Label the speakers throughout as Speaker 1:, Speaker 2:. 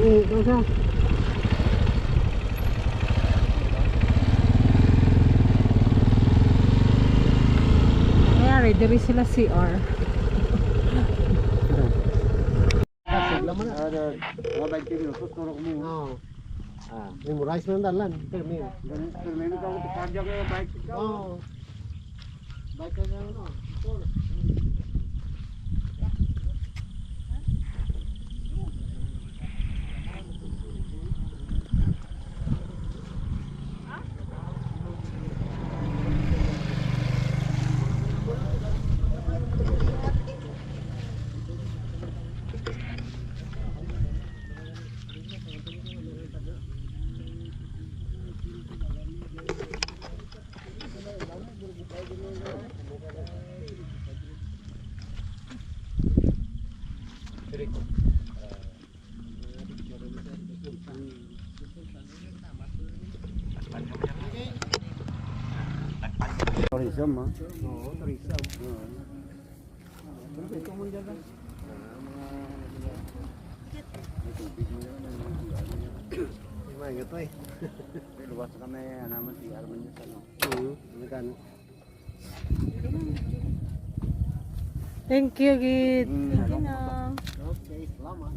Speaker 1: Ito siya.
Speaker 2: Mayari, diri sila CR.
Speaker 1: Sigla mo na.
Speaker 3: Mga 20 minutos, turok mo.
Speaker 1: Oo. Memorize mo ang dalan. Termin.
Speaker 3: Ganun, termino ka ako, parang kayo, bike ka.
Speaker 1: Oo. Bike ka na ano.
Speaker 3: Tourism, ha?
Speaker 1: Oo, tourism. Ito mo dyan lang. Maingat to eh.
Speaker 3: Luwas kami, naman si Arman niya sa ano.
Speaker 1: Magkano?
Speaker 2: Thank you, Gid.
Speaker 3: Thank you
Speaker 2: na.
Speaker 1: Okay, salamat.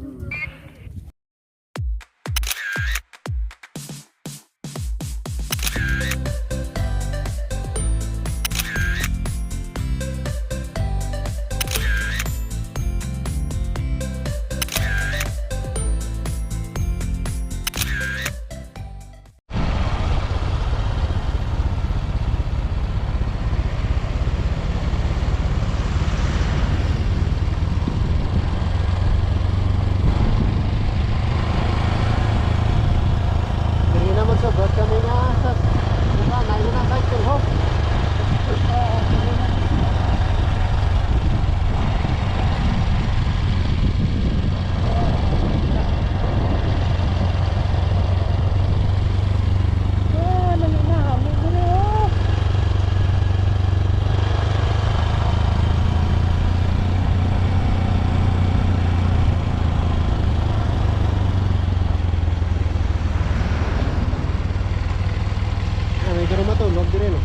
Speaker 1: matulog dire no.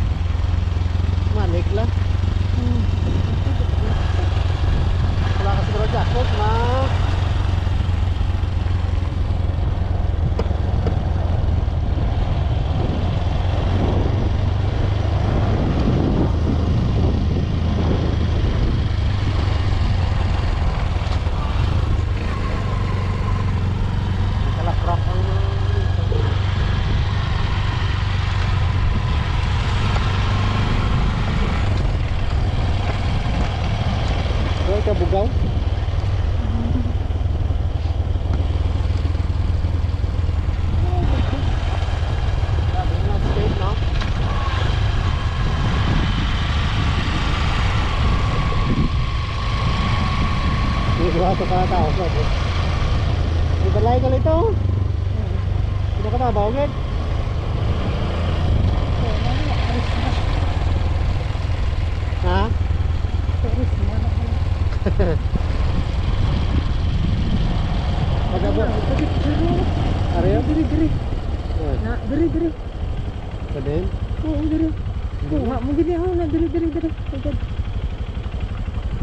Speaker 1: Manik la. Wala ka siguro jacket ma. Bugaw. Sabi na straight no. Ini berapa tao sa ito. May balay ka nito. Sino ka na bawangin? Ha? Ada apa? Area? Diri.
Speaker 2: Nak diri.
Speaker 1: Kaden?
Speaker 2: Oh, diri. Oh, mak mo gini ako na diri.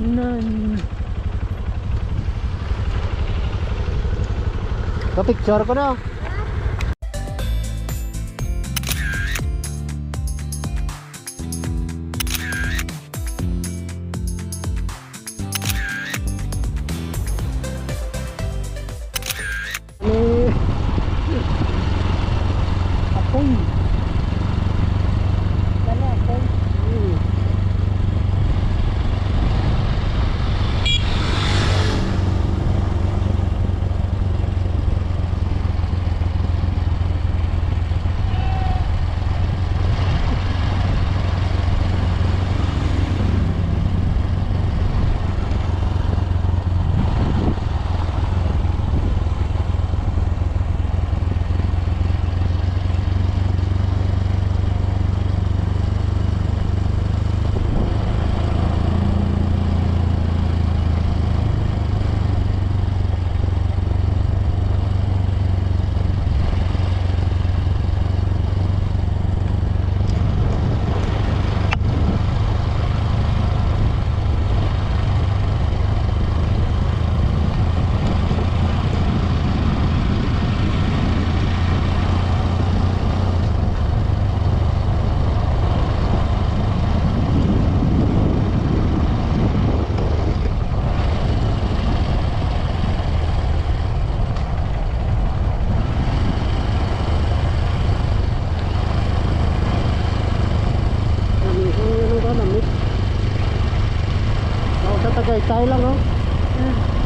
Speaker 2: Nan.
Speaker 1: Ka-picture ko na. guys, tayo lang, no?
Speaker 2: Ah.